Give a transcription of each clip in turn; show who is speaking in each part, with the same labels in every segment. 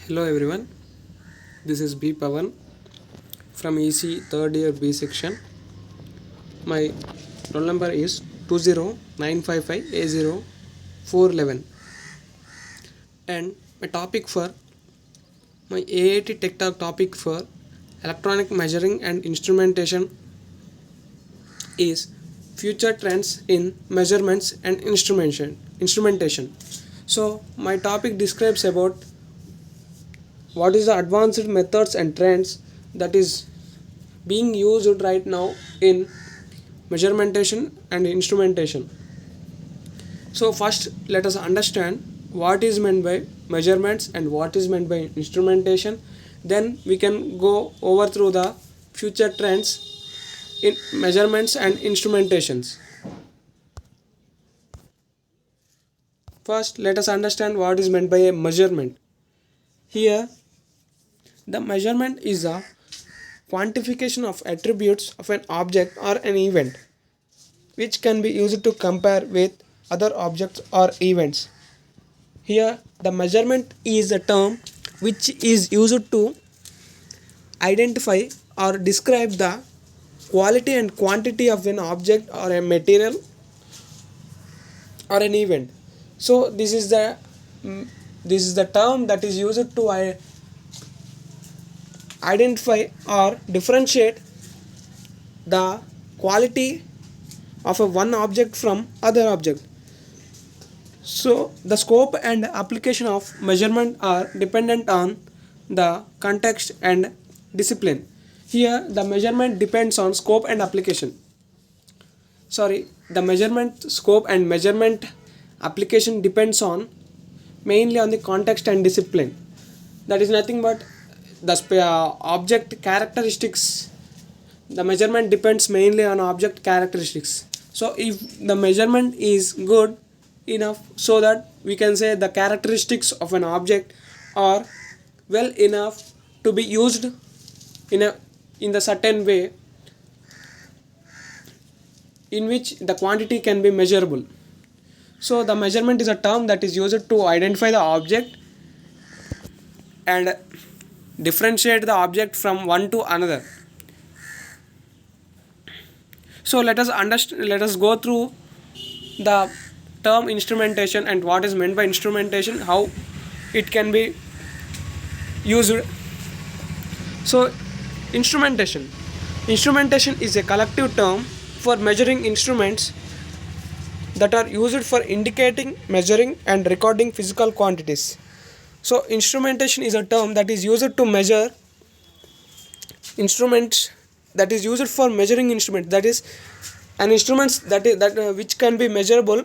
Speaker 1: Hello everyone, this is B Pavan from EC third year B section. My roll number is 20955A0411 and my topic for my AIT Tech Talk topic for electronic measuring and instrumentation is future trends in measurements and instrumentation. So my topic describes about what is the advanced methods and trends that is being used right now in measurementation and instrumentation. So first let us understand what is meant by measurements and what is meant by instrumentation. Then we can go over through the future trends in measurements and instrumentations. First let us understand what is meant by a measurement. Here the measurement is a quantification of attributes of an object or an event which can be used to compare with other objects or events. Here the measurement is a term which is used to identify or describe the quality and quantity of an object or a material or an event. So this is the term that is used to identify or differentiate the quality of a one object from other object. So the scope and application of measurement are dependent on the context and discipline. Here the measurement depends on scope and application. The measurement scope and measurement application depends on mainly on the context and discipline. That is nothing but the object characteristics. The measurement depends mainly on object characteristics. So if the measurement is good enough, so that we can say the characteristics of an object are well enough to be used in the certain way in which the quantity can be measurable. So the measurement is a term that is used to identify the object and differentiate the object from one to another. So let us go through the term instrumentation and what is meant by instrumentation, how it can be used. So instrumentation is a collective term for measuring instruments that are used for indicating, measuring and recording physical quantities. So instrumentation is a term that is used to measure instruments, that is used for measuring instruments, that is an instruments which can be measurable.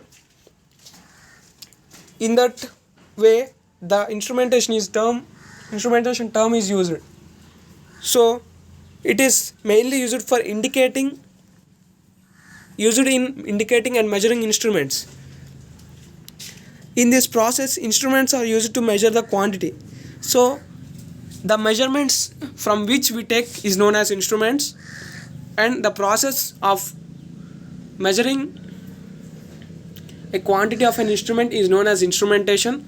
Speaker 1: In that way the instrumentation term is used. So it is mainly used for indicating and measuring instruments. In this process instruments are used to measure the quantity. So the measurements from which we take is known as instruments, and the process of measuring a quantity of an instrument is known as instrumentation.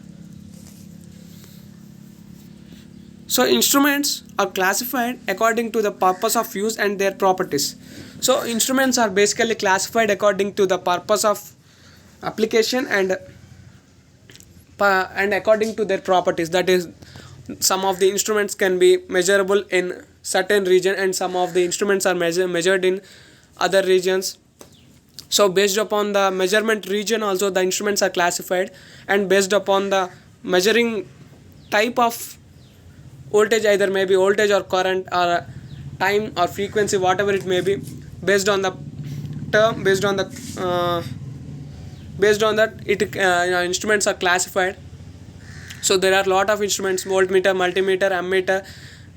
Speaker 1: So instruments are classified according to the purpose of use and their properties. So instruments are basically classified according to the purpose of application and according to their properties. That is, some of the instruments can be measurable in certain region and some of the instruments are measured in other regions. So based upon the measurement region also the instruments are classified, and based upon the measuring type of voltage, either maybe voltage or current or time or frequency, whatever it may be, based on the term, based on that instruments are classified. So there are a lot of instruments: voltmeter, multimeter, ammeter,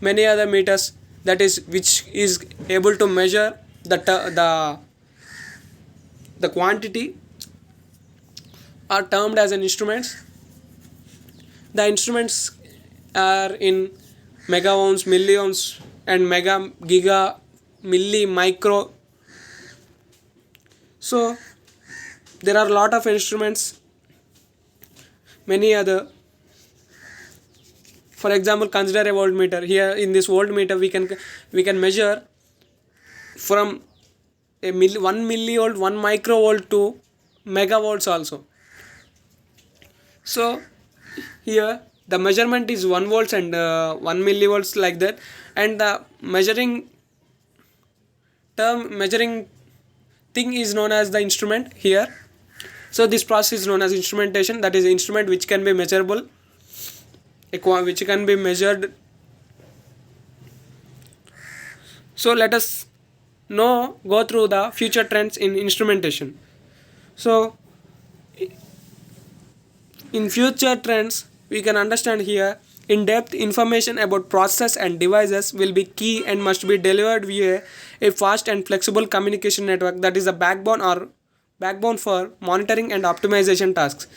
Speaker 1: many other meters, that is which is able to measure the quantity are termed as an instruments. The instruments are in mega ohms, milliohms and mega, giga, milli, micro. So there are a lot of instruments, many other. For example, consider a voltmeter. Here in this voltmeter we can measure from 1 millivolt, 1 microvolt to megavolts also. So here the measurement is 1 volts and 1 millivolts, like that, and the measuring thing is known as the instrument here. So this process is known as instrumentation, that is instrument which can be measurable, which can be measured. So let us now go through the future trends in instrumentation. So in future trends we can understand here, in-depth information about process and devices will be key and must be delivered via a fast and flexible communication network, that is the backbone for monitoring and optimization tasks.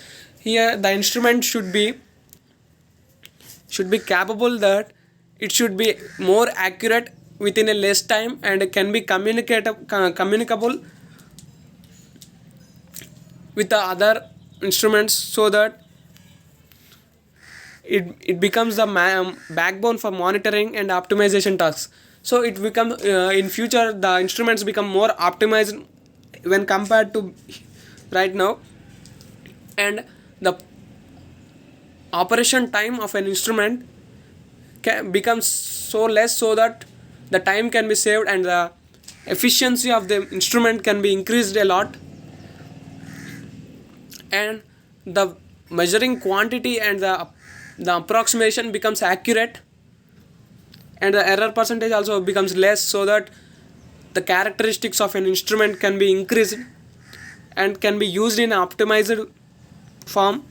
Speaker 1: Here the instrument should be capable that it should be more accurate within a less time and can be communicable with the other instruments, so that it becomes the backbone for monitoring and optimization tasks. So it become in future the instruments become more optimized when compared to right now, and the operation time of an instrument becomes so less, so that the time can be saved and the efficiency of the instrument can be increased a lot, and the measuring quantity and the approximation becomes accurate, and the error percentage also becomes less, so that the characteristics of an instrument can be increased and can be used in an optimized form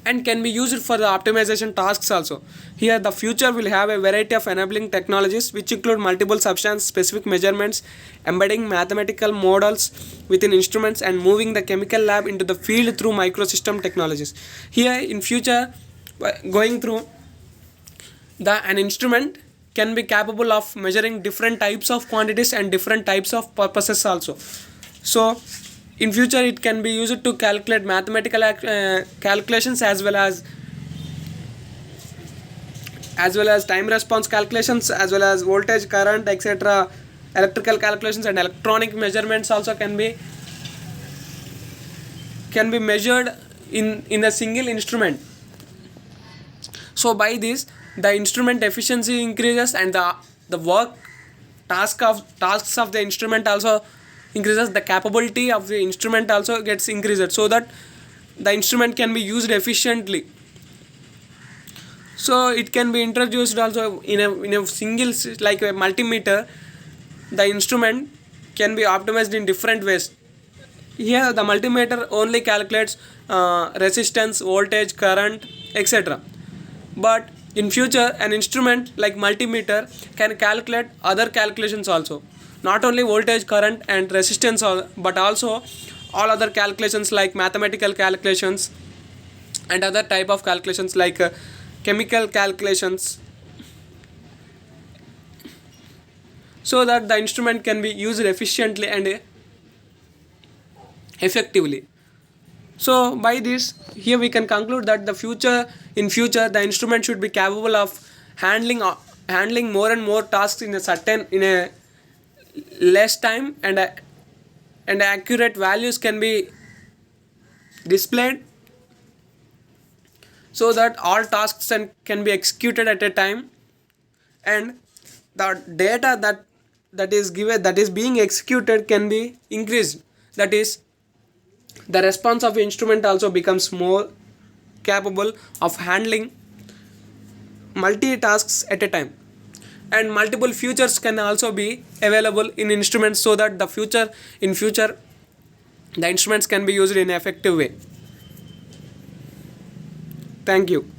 Speaker 1: and can be used for the optimization tasks also. Here the future will have a variety of enabling technologies which include multiple substance specific measurements, embedding mathematical models within instruments, and moving the chemical lab into the field through microsystem technologies. Here in future, going through an instrument can be capable of measuring different types of quantities and different types of purposes also. So in future it can be used to calculate mathematical calculations as well as time response calculations, as well as voltage, current, etc., electrical calculations, and electronic measurements also can be measured in a single instrument. So by this the instrument efficiency increases, and the work tasks of the instrument also increases, the capability of the instrument also gets increased, so that the instrument can be used efficiently. So it can be introduced also in a single, like a multimeter. The instrument can be optimized in different ways. Here the multimeter only calculates resistance, voltage, current, etc. But in future an instrument like multimeter can calculate other calculations also, not only voltage, current, and resistance, but also all other calculations like mathematical calculations and other type of calculations like chemical calculations, so that the instrument can be used efficiently and effectively. So by this, here we can conclude that in future the instrument should be capable of handling more and more tasks in a less time, and accurate values can be displayed, so that all tasks can be executed at a time, and the data that is being executed can be increased. That is, the response of the instrument also becomes more capable of handling multitasks at a time, and multiple features can also be available in instruments, so that in future the instruments can be used in an effective way. Thank you.